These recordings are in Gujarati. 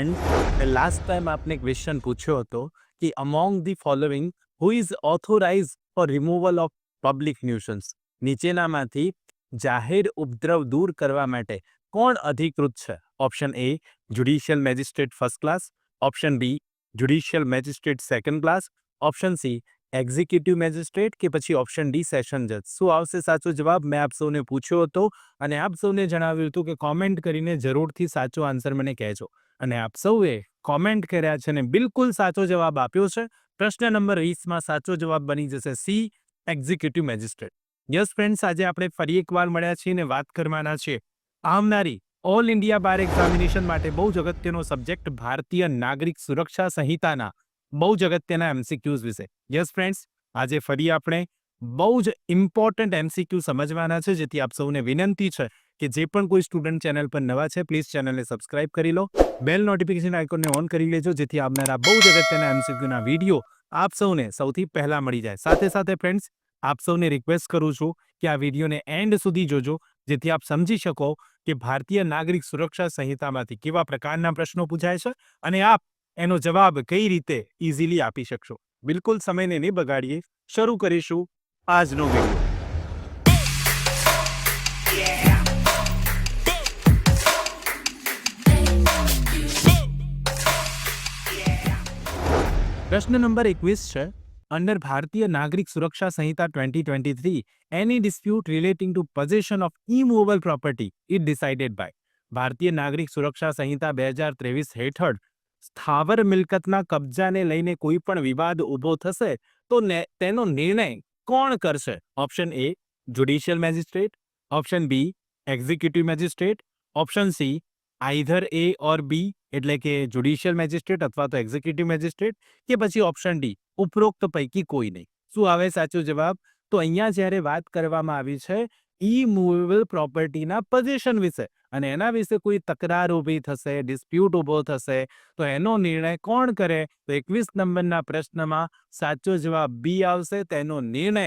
એન્ડ લાસ્ટ ટાઈમ આપને ક્વેશ્ચન પૂછ્યો હતો કે among the following who is authorize for removal of public nuisance, નીચેનામાંથી જાહેર ઉપદ્રવ દૂર કરવા માટે કોણ અધિકૃત છે? Option A judicial magistrate first class, option B judicial magistrate second class, option C executive magistrate કે પછી ઓપ્શન ડી સેશન જજ. શું આવશે સાચો જવાબ? મેં આપ સૌને પૂછ્યો હતો અને આપ સૌને જણાવ્યું હતું કે કોમેન્ટ કરીને જરૂરથી સાચો આન્સર મને કહેજો. અને આપ સૌએ કોમેન્ટ કર્યા છે અને બિલકુલ સાચો જવાબ આપ્યો છે. પ્રશ્ન નંબર 20માં સાચો જવાબ બની જશે C executive magistrate. Yes friends, આજે આપણે ફરી એકવાર મળ્યા છીએ અને વાત કરવાના છીએ આવનારી ઓલ ઇન્ડિયા બાર એક્ઝામિનેશન માટે બહુ જ અગત્યનો સબ્જેક્ટ ભારતીય નાગરિક સુરક્ષા સંહિતાના બહુ જ અગત્યના એમસીક્યુઝ વિશે. યસ ફ્રેન્ડ્સ, આજે ફરી આપણે બહુ જ ઇમ્પોર્ટન્ટ એમસીક્યુ સમજવાના છે, જેથી આપ સૌને વિનંતી છે કે જે પણ કોઈ સ્ટુડન્ટ ચેનલ પર નવા છે પ્લીઝ ચેનલને સબસ્ક્રાઇબ કરી લો, બેલ નોટિફિકેશન આઇકોનને ઓન કરી લેજો, જેથી આવનારા બહુ જ અગત્યના એમસીક્યુના વિડીયો આપ સૌને સૌથી પહેલા મળી જાય. સાથે સાથે ફ્રેન્ડ્સ, આપ સૌને રિક્વેસ્ટ કરું છું કે આ વિડીયોને એન્ડ સુધી જોજો, જેથી આપ સમજી શકો કે ભારતીય નાગરિક સુરક્ષા સંહિતામાંથી કેવા પ્રકારના પ્રશ્નો પૂછાય છે અને આપ એનો જવાબ કઈ રીતે ઇઝીલી આપી શકશો. બિલકુલ સમયને નહીં બગાડીએ, શરૂ કરીશું આજનો વિડીયો. પ્રશ્ન નંબર 21 છે, અંડર ભારતીય Nagarik Suraksha Sanhita 2023 any dispute relating to possession of immovable property is decided by. Bharatiya Nagarik Suraksha Sanhita 2023 હેઠળ સ્થાવર મિલકતના કબજાને લઈને કોઈ પણ વિવાદ ઊભો થશે તો તેનો નિર્ણય કોણ કરશે? Option A judicial magistrate, option B executive magistrate, option C either A or B એટલે કે જ્યુડિશિયલ મેજિસ્ટ્રેટ અથવા તો એક્ઝિક્યુટિવ મેજિસ્ટ્રેટ, કે પછી ઓપ્શન ડી ઉપરોક્ત પૈકી કોઈ નહીં. શું આવે સાચો જવાબ? તો અહીંયા જ્યારે વાત કરવામાં આવી છે ઇમૂવેબલ પ્રોપર્ટીના પોઝેશન વિશે અને એના વિશે કોઈ તકરાર ઊભી થશે, ડિસ્પ્યુટ ઊભો થશે, તો એનો નિર્ણય કોણ કરે? તો 21 નંબરના પ્રશ્નમાં સાચો જવાબ બી આવશે. તેનો નિર્ણય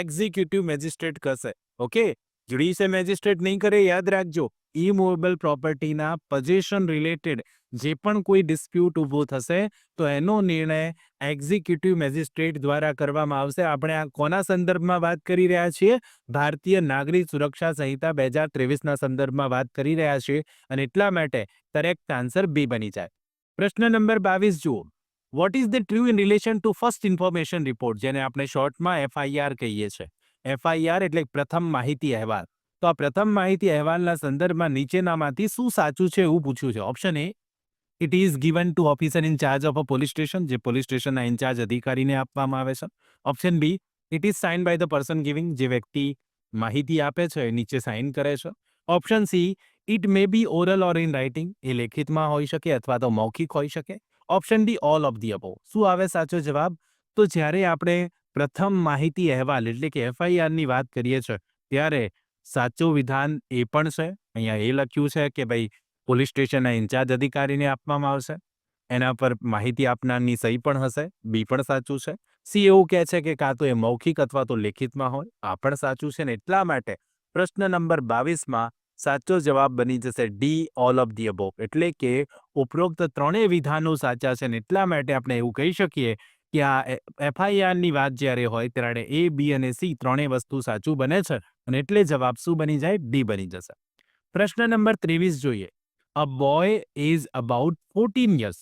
એક્ઝિક્યુટિવ મેજિસ્ટ્રેટ કરશે. ઓકે, જ્યુડિશિયલ મેજિસ્ટ્રેટ નહીં કરે, યાદ રાખજો. ઇમૂવેબલ પ્રોપર્ટીના પોઝેશન રિલેટેડ જે પણ કોઈ ડિસ્પ્યુટ ઊભો થશે તો એનો નિર્ણય એક્ઝિક્યુટિવ મેજિસ્ટ્રેટ દ્વારા કરવામાં આવશે. આપણે આ કોના સંદર્ભમાં વાત કરી રહ્યા છીએ? ભારતીય નાગરિક સુરક્ષા સંહિતા 2023ના સંદર્ભમાં વાત કરી રહ્યા છીએ અને એટલા માટે કરેક્ટ આન્સર બી બની જાય. પ્રશ્ન નંબર 22 જુઓ. What is the true in relation two first information report, જેને આપણે શોર્ટમાં એફઆઈઆર કહીએ છીએ. એફઆઈઆર એટલે પ્રથમ માહિતી અહેવાલ. તો આ પ્રથમ માહિતી અહેવાલના સંદર્ભમાં નીચેનામાંથી શું સાચું છે એવું પૂછ્યું છે. Option A it is given to officer in charge of a police station, જે પોલીસ સ્ટેશનના ઇન્ચાર્જ અધિકારીને આપવામાં આવે છે. Option B it is sign by the person giving, જે વ્યક્તિ માહિતી આપે છે એ નીચે સાઇન કરે છે. Option C it may be oral or in writing, એ લેખિતમાં હોઈ શકે અથવા તો મૌખિક હોઈ શકે. Option D all of the above. શું આવે સાચો જવાબ? તો જ્યારે આપણે પ્રથમ માહિતી અહેવાલ એટલે કે એફઆઈઆરની વાત કરીએ છીએ ત્યારે સાચું વિધાન એ પણ છે. અહીંયા એ લખ્યું છે કે ભાઈ પોલીસ સ્ટેશનના ઇન્ચાર્જ અધિકારીને આપવામાં આવશે, એના પર માહિતી આપનારની સહી પણ હશે, બી પણ સાચું છે. સી એવું કહે છે કે કાં તો એ મૌખિક અથવા તો લેખિતમાં હોય, આ પણ સાચું છે. ને એટલા માટે પ્રશ્ન નંબર 22માં સાચો જવાબ બની જશે D all of the above, એટલે કે ઉપરોક્ત ત્રણેય વિધાનો સાચા છે. ને એટલા માટે આપણે એવું કહી શકીએ કે આ એફઆઈઆરની વાત જ્યારે હોય ત્યારે એ, બી અને સી ત્રણેય વસ્તુ સાચું બને છે અને એટલે જવાબ શું બની જાય? ડી બની જશે. પ્રશ્ન નંબર 23 જોઈએ. A boy is about 14 years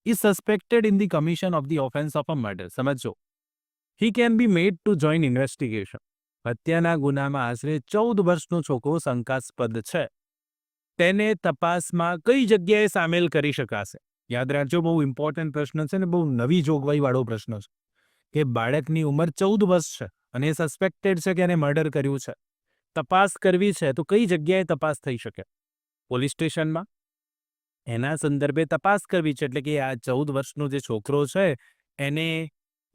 is suspected in the commission of the offense of a murder. સમજો. He can be made to join investigation. હત્યાના ગુનામાં આશરે 14 વર્ષનો છોકરો શંકાસ્પદ છે. તેને તપાસમાં કઈ જગ્યાએ સામેલ કરી શકાશે? યાદ રાખજો, બહુ ઇમ્પોર્ટન્ટ પ્રશ્ન છે ને બહુ નવી જોગવાઈવાળો પ્રશ્ન છે કે બાળકની ઉંમર 14 વર્ષ છે અને એ સસ્પેક્ટેડ છે કે એને મર્ડર કર્યું છે. તપાસ કરવી છે તો કઈ જગ્યાએ તપાસ થઈ શકે? પોલીસ સ્ટેશનમાં. એના સંદર્ભે તપાસ કરવી છે એટલે કે આ 14 વર્ષનો જે છોકરો છે એને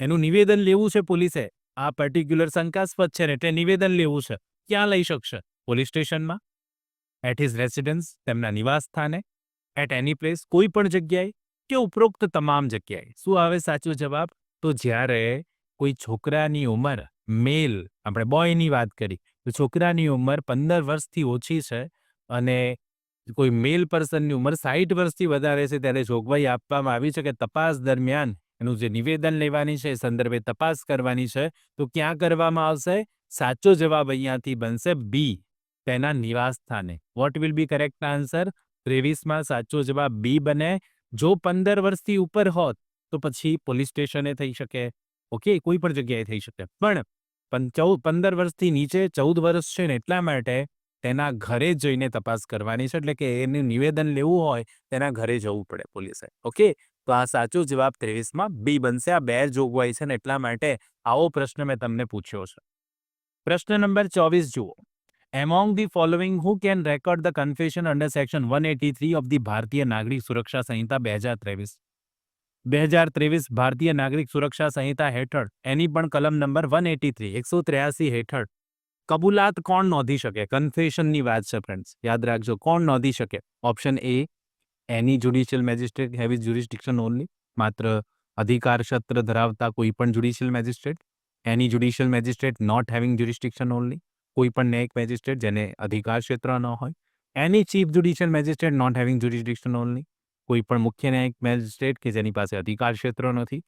એનું નિવેદન લેવું છે પોલીસે. આ પર્ટિક્યુલર શંકાસ્પદ છે ને એટલે નિવેદન લેવું છે. ક્યાં લઈ શકશે? પોલીસ સ્ટેશનમાં, એટ હિઝ રેસિડન્સ, તેમના નિવાસ સ્થાને, એટ એની પ્લેસ, કોઈ પણ જગ્યાએ, કે ઉપરોક્ત તમામ જગ્યાએ. શું આવે સાચો જવાબ? તો જ્યારે કોઈ છોકરાની ઉંમર, મેલ, આપણે બોયની વાત કરી, તો છોકરાની ઉંમર 15 વર્ષથી ઓછી છે અને કોઈ મેલ પર્સનની ઉંમર 60 વર્ષથી વધારે છે ત્યારે જોગવાઈ આપવામાં આવી છે કે તપાસ દરમિયાન એનું જે નિવેદન લેવાની છે એ સંદર્ભે તપાસ કરવાની છે. તો ક્યાં કરવામાં આવશે? સાચો જવાબ અહીંયાથી બનશે બી, તેના નિવાસ સ્થાને. What will be correct answer? 23માં સાચો જવાબ બી બને. જો 15 વર્ષથી ઉપર હોત તો પછી પોલીસ સ્ટેશને થઈ શકે, ઓકે, કોઈ પણ જગ્યાએ થઈ શકે. પણ 15 વર્ષથી નીચે 14 વર્ષ છે ને એટલા માટે તેના ઘરે જઈને તપાસ કરવાની છે, એટલે કે એનું નિવેદન લેવું હોય તેના ઘરે જવું પડે પોલીસે. ઓકે, તો આ સાચો જવાબ 23માં બી બનશે. આ બે જોગવાઈ છે ને એટલા માટે આવો પ્રશ્ન મેં તમને પૂછ્યો છે. પ્રશ્ન નંબર 24 જુઓ. Among the following, who can record the confession under section 183 of the ભારતીય નાગરિક સુરક્ષા સંહિતા 2023? 2023 ભારતીય નાગરિક સુરક્ષા સંહિતા હેઠળ એની પણ કલમ નંબર 183 183 હેઠળ કબૂલાત કોણ નોંધી શકે? કન્ફેશનની વાત છે ફ્રેન્ડ્સ, યાદ રાખજો. કોણ નોંધી શકે? Option A, any judicial magistrate have jurisdiction only, માત્ર અધિકાર ક્ષેત્ર ધરાવતા કોઈ પણ judicial magistrate. Any judicial magistrate not having jurisdiction only, કોઈ પણ ન્યાયિક મેજિસ્ટ્રેટ જેને અધિકાર ક્ષેત્ર ન હોય. Any chief judicial magistrate not having jurisdiction only, કોઈ પણ મુખ્ય ન્યાયિક મેજિસ્ટ્રેટ કે જેની પાસે અધિકાર ક્ષેત્ર નથી.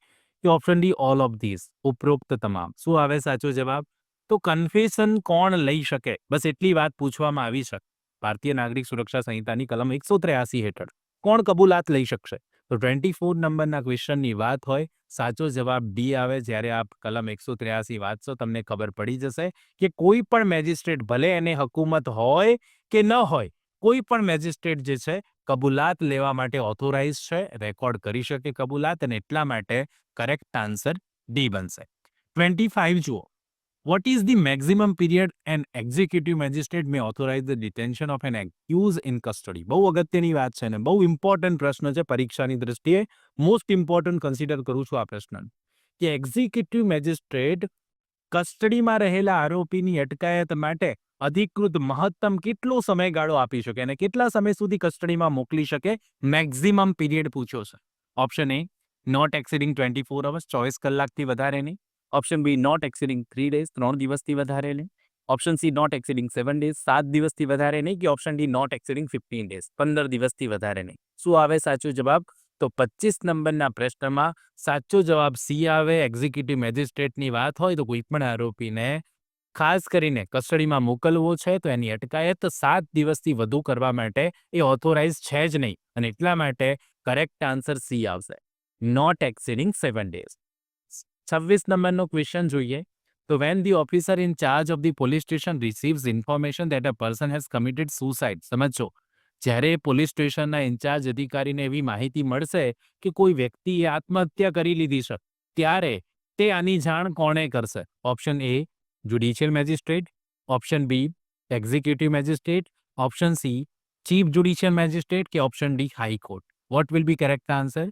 કે option D, all of this, ઉપરોક્ત તમામ. શું આવે સાચો જવાબ? તો કન્ફેશન કોણ લઈ શકે, બસ એટલી વાત પૂછવામાં આવી છે. ભારતીય નાગરિક સુરક્ષા સંહિતાની કલમ 183 હેઠળ કોણ કબૂલાત લઈ શકશે? તો 24 નંબરના ક્વેશ્ચનની વાત હોય, સાચો જવાબ ડી આવે. જ્યારે આપ કલમ 183 વાંચશો તમને ખબર પડી જશે કે કોઈ પણ મેજિસ્ટ્રેટ, ભલે એને હકુમત હોય કે ન હોય, કોઈ પણ મેજિસ્ટ્રેટ જે છે કબૂલાત લેવા માટે ઓથોરાઇઝ છે, રેકોર્ડ કરી શકે કબૂલાત, અને એટલા માટે કરેક્ટ આન્સર ડી બનશે. 25 જુઓ. What is the maximum period an executive magistrate may authorize the detention of an accused in custody? બહુ અગત્યની વાત છે ને બહુ ઇમ્પોર્ટન્ટ પ્રશ્ન છે પરીક્ષાની દ્રષ્ટિએ. મોસ્ટ ઇમ્પોર્ટન્ટ કન્સિડર કરું છું આ પ્રશ્ન, કે એક્ઝિક્યુટિવ મેજિસ્ટ્રેટ કસ્ટડીમાં રહેલા આરોપીની અટકાયત માટે અધિકૃત મહત્તમ કેટલો સમયગાળો આપી શકે અને કેટલા સમય સુધી કસ્ટડીમાં મોકલી શકે? મેક્સિમમ પીરિયડ પૂછ્યો છે. ઓપ્શન એ, નોટ એક્સીડિંગ 24 અવર્સ, 24 કલાકથી વધારે નહીં. ઓપ્શન બી, નોટ એક્સીડિંગ 3 ડેઝ, 3 દિવસથી વધારે નહીં. Option C, not exceeding 7 days, 7 દિવસથી વધારે નહીં. કે ઓપ્શન ડી, નોટ એક્સીડિંગ 15 ડેઝ, 15 દિવસથી વધારે નહીં. શું આવે સાચો જવાબ? તો 25 નંબરના પ્રશ્નમાં સાચો જવાબ સી આવે. એક્ઝિક્યુટિવ મેજિસ્ટ્રેટની વાત હોય તો કોઈ પણ આરોપીને ખાસ કરીને કસ્ટડીમાં મોકલવો છે તો એની અટકાયત 7 દિવસથી વધુ કરવા માટે એ ઓથોરાઇઝ છે જ નહીં, અને એટલા માટે કરેક્ટ આન્સર સી આવશે, નોટ એક્સીડિંગ 7 ડેઝ. 26 નંબરનો ક્વેશ્ચન જોઈએ. તો when the officer in charge of the police station receives information that a person has committed suicide. સમજો, જ્યારે પોલીસ સ્ટેશનના ઇન્ચાર્જ અધિકારીને એવી માહિતી મળશે કે કોઈ વ્યક્તિએ આત્મહત્યા કરી લીધી છે, ત્યારે તે આની જાણ કોણે કરશે? Option A, judicial magistrate. Option B, executive magistrate. Option C, chief judicial magistrate. કે option D, high court. What will be correct answer?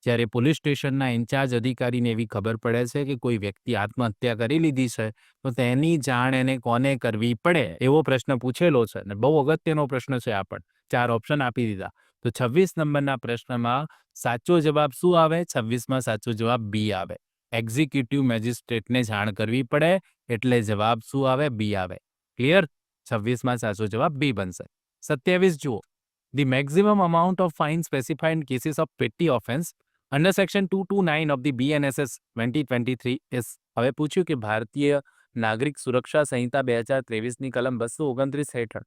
જ્યારે પોલીસ સ્ટેશનના ઇન્ચાર્જ અધિકારીને એવી ખબર પડે છે કે કોઈ વ્યક્તિ આત્મહત્યા કરી લીધી છે તો તેની જાણ એને કોને કરવી પડે, એવો પ્રશ્ન પૂછેલો છે અને બહુ અગત્યનો પ્રશ્ન છે. આ પણ 4 ઓપ્શન આપી દીધા. તો 26 નંબરના પ્રશ્નમાં સાચો જવાબ શું આવે? 26માં સાચો જવાબ બી આવે. એક્ઝિક્યુટિવ મેજિસ્ટ્રેટને જાણ કરવી પડે એટલે જવાબ શું આવે? બી આવે. ક્લિયર? 26માં સાચો જવાબ બી બનશે. 27 જુઓ. The maximum amount of fine specified in cases of petty offence under section 229 of the BNSS 2023 is. હવે પૂછ્યું કે ભારતીય નાગરિક સુરક્ષા સંહિતા 2023ની કલમ 229 હેઠળ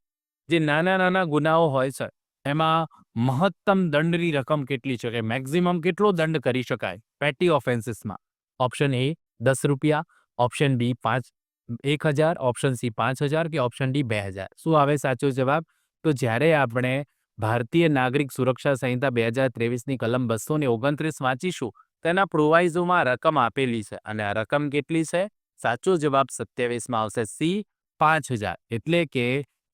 જે નાના ગુનાઓ હોય છે એમાં મહત્તમ દંડની રકમ કેટલી છે, કે મેક્સિમમ કેટલો દંડ કરી શકાય પેટી ઓફેન્સીસમાં? ઓપ્શન એ, 10 રૂપિયા. Option B, 1000. Option C, 5000. કે ઓપ્શન ડી, 2000. શું આવે સાચો જવાબ? તો જ્યારે આપણે ભારતીય નાગરિક સુરક્ષા સંહિતા 2023ની કલમ 229 વાંચીશું તેના પ્રોવાઇઝોમાં રકમ આપેલી છે, અને આ રકમ કેટલી છે? સાચો જવાબ 27માં આવશે સી, 5000. એટલે કે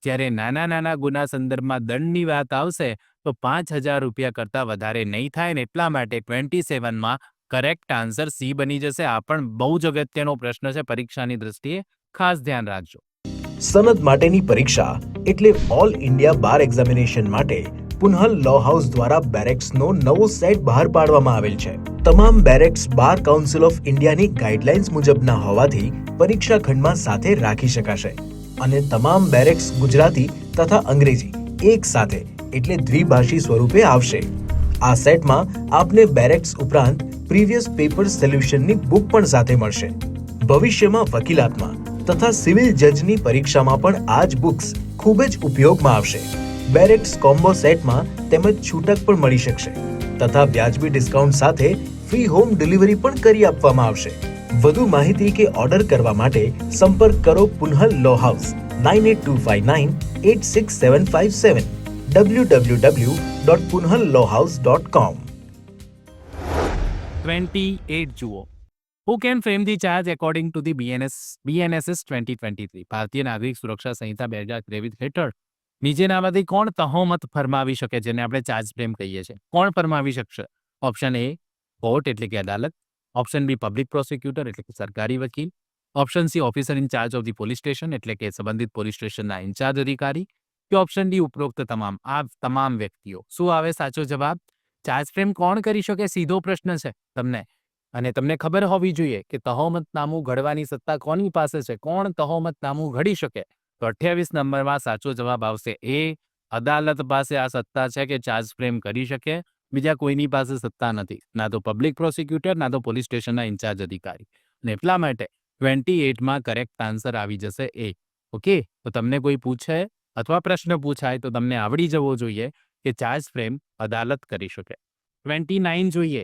જ્યારે નાના ગુના સંદર્ભમાં દંડની વાત આવશે તો 5000 રૂપિયા કરતાં વધારે નહીં થાય, ને એટલા માટે 27માં કરેક્ટ આન્સર સી બની જશે. આ પણ બહુ જ અગત્યનો પ્રશ્ન છે પરીક્ષાની દ્રષ્ટિએ, ખાસ ધ્યાન રાખજો. સનદ માટેની પરીક્ષા એટલે ઓલ ઇન્ડિયા બાર એક્ઝામિનેશન માટે પુનઃ લો હાઉસ દ્વારા બેરેક્સનો નવો સેટ બહાર પાડવામાં આવેલ છે. તમામ બેરેક્સ બાર કાઉન્સિલ ઓફ ઇન્ડિયાની ગાઈડલાઇન્સ મુજબના હોવાથી પરીક્ષા ખંડમાં સાથે રાખી શકાશે, અને તમામ બેરેક્સ ગુજરાતી તથા અંગ્રેજી એક સાથે એટલે દ્વિભાષી સ્વરૂપે આવશે. આ સેટમાં આપને બેરેક્સ ઉપરાંત પ્રીવિયસ પેપર સોલ્યુશનની બુક પણ સાથે મળશે. ભવિષ્યમાં વકીલાતમાં તથા સિવિલ જજની પરીક્ષામાં પણ આ જ બુક્સ ખૂબ જ ઉપયોગમાં આવશે. બેરેક્સ કોમ્બો સેટમાં તેમજ છૂટક પણ મળી શકશે તથા વ્યાજબી ડિસ્કાઉન્ટ સાથે ફ્રી હોમ ડિલિવરી પણ કરી આપવામાં આવશે. વધુ માહિતી કે ઓર્ડર કરવા માટે સંપર્ક કરો પુન્હલ લો હાઉસ 9825986757 www.punhalllawhouse.com. 28 જુઓ. Who can frame the charge according to the BNSS 2023? ભારતીય નાગરિક સુરક્ષા સંહિતા 2023 હેઠળ નીચેનામાંથી કોણ તહોમત ફરમાવી શકે, જેને આપણે ચાર્જ ફ્રેમ કહીએ છીએ? કોણ ફરમાવી શકશે? ઓપ્શન એ કોર્ટ એટલે કે અદાલત, ઓપ્શન બી પબ્લિક પ્રોસિક્યુટર એટલે કે સરકારી વકીલ, option C officer in charge of the police station એટલે કે સંબંધિત પોલીસ સ્ટેશનના ઇન્ચાર્જ અધિકારી, કે ઓપ્શન ડી ઉપરોક્ત તમામ વ્યક્તિઓ. શું આવે સાચો જવાબ? ચાર્જ ફ્રેમ કોણ કરી શકે? સીધો પ્રશ્ન છે તમને, અને તમને ખબર હોવી જોઈએ કે તહોમતનામું ઘડવાની સત્તા કોની પાસે છે, કોણ તહોમતનામું ઘડી શકે? તો 28 નંબરમાં સાચો જવાબ આવશે એ. અદાલત પાસે આ સત્તા છે કે ચાર્જ ફ્રેમ કરી શકે. બીજા કોઈની પાસે સત્તા નથી, ના તો પબ્લિક પ્રોસિક્યુટર, ના તો પોલીસ સ્ટેશનના ઇન્ચાર્જ અધિકારી. અને એટલા માટે 28માં કરેક્ટ આન્સર આવી જશે એ. ઓકે, તો તમને કોઈ પૂછે અથવા પ્રશ્ન પૂછાય તો તમને આવડી જવો જોઈએ કે ચાર્જ ફ્રેમ અદાલત કરી શકે. 29 જોઈએ.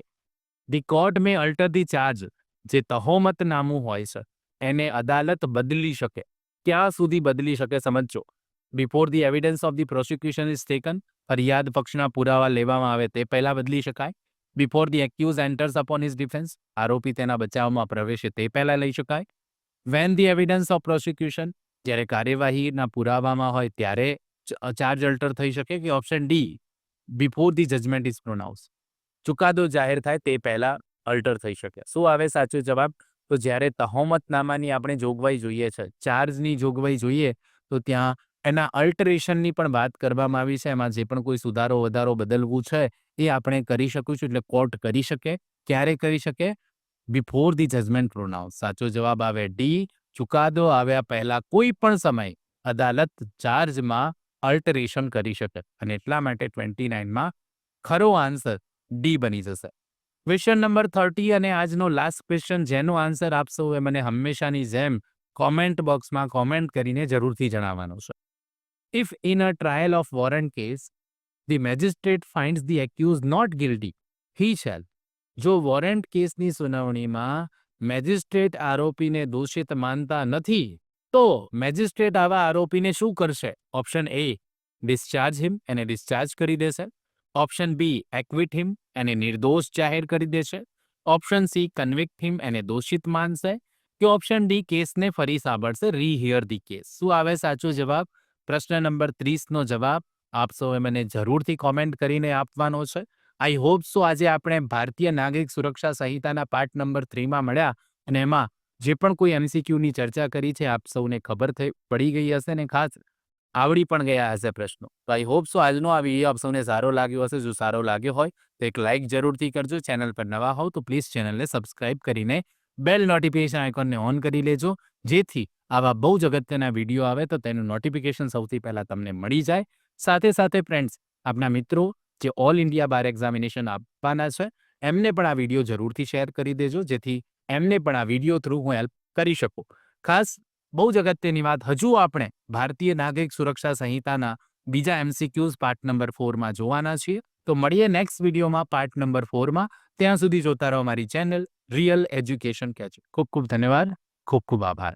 The court May alter the charge. જે તહોમતનામું હોય છે એને અદાલત બદલી શકે. ક્યાં સુધી બદલી શકે સમજો. Before the evidence of the prosecution is taken. ફરિયાદ પક્ષના પુરાવા લેવામાં આવે તે પહેલા બદલી શકાય. Before the accuse enters upon his defence. આરોપી તેના બચાવમાં પ્રવેશે તે પહેલા લઈ શકાય. When the evidence of prosecution. જ્યારે કાર્યવાહીના પુરાવામાં હોય ત્યારે ચાર્જ અલ્ટર થઈ શકે. કે option D before the judgment is pronounce. ચુકાદો જાહેર થાય તે પહેલા અલ્ટર થઈ શકે. શું આવે સાચો જવાબ? તો જ્યારે તહોમતનામાની આપણે જોગવાઈ જોઈએ છે, ચાર્જની જોગવાઈ જોઈએ, તો ત્યાં એના અલ્ટરેશનની પણ વાત કરવામાં આવી છે. એમાં જે પણ કોઈ સુધારો વધારો બદલવું છે એ આપણે કરી શકીશું. એટલે કોર્ટ કરી શકે. ક્યારે કરી શકે? Before the judgment pronounce. સાચો જવાબ આવે ડી. ચુકાદો આવ્યા પહેલા કોઈ પણ સમય અદાલત ચાર્જમાં અલ્ટરેશન કરી શકે. અને એટલા માટે 29માં ખરો આન્સર ડી બની જશે. ક્વેશ્ચન નંબર 30 અને આજનો લાસ્ટ ક્વેશ્ચન, જેનો આન્સર આપશો એ મને હંમેશાની જેમ કોમેન્ટ બોક્સમાં કોમેન્ટ કરીને જરૂરથી જણાવવાનો છે. If in a trial of warrant case the magistrate finds the accuse not guilty, he shall. જો વોરંટ કેસની સુનાવણીમાં મેજિસ્ટ્રેટ આરોપીને દોષિત માનતા નથી તો મેજિસ્ટ્રેટ આવા આરોપીને શું કરશે? ઓપ્શન એ ડિસ્ચાર્જ હિમ, એને ડિસ્ચાર્જ કરી દેશે. ઓપ્શન બી એક્વિટ હિમ, એને નિર્દોષ જાહેર કરી દેશે. ઓપ્શન સી કન્વિક્ટ હિમ, એને દોષિત માનશે. કે ઓપ્શન ડી કેસને ફરી સાંભળશે, રીહિયર ધી કેસ. શું આવે સાચો જવાબ? પ્રશ્ન નંબર 30નો જવાબ આપ સૌએ મને જરૂરથી કોમેન્ટ કરીને આપવાનો છે. આઈ હોપ સો આજે આપણે ભારતીય નાગરિક સુરક્ષા સંહિતાના પાર્ટ નંબર 3માં મળ્યા અને એમાં જે પણ કોઈ MCQની ચર્ચા કરી છે આપ સૌને ખબર પડી ગઈ હશે ને ખાસ આવડી પણ ગયા હશે પ્રશ્નો. તો આઈ હોપ સો આજનો આ વિડીયો આપ સૌને સારો લાગ્યો હશે. જો સારો લાગ્યો હોય તો એક લાઇક જરૂરથી કરજો. ચેનલ પર નવા હોવ તો પ્લીઝ ચેનલને સબસ્ક્રાઇબ કરીને બેલ નોટિફિકેશન આઇકોનને ઓન કરી લેજો, જેથી આવા બહુ જ અગત્યના વિડીયો આવે તો તેનું નોટિફિકેશન સૌથી પહેલા તમને મળી જાય. સાથે સાથે ફ્રેન્ડ્સ, આપના મિત્રો જે ઓલ ઇન્ડિયા બાર એક્ઝામિનેશન આપવાના છે એમને પણ આ વિડીયો જરૂરથી શેર કરી દેજો, જેથી એમને પણ આ વિડીયો થ્રુ હું હેલ્પ કરી શકું. ખાસ બહુ જ અગત્યની વાત, હજુ આપણે ભારતીય નાગરિક સુરક્ષા સંહિતાના બીજા MCQs પાર્ટ નંબર 4માં જોવાના છીએ. તો મળીએ નેક્સ્ટ વિડીયોમાં પાર્ટ નંબર 4માં. ત્યાં સુધી જોતા રહો મારી ચેનલ રિયલ એજ્યુકેશન કેચ. ખૂબ ખૂબ ધન્યવાદ. ખૂબ ખૂબ આભાર.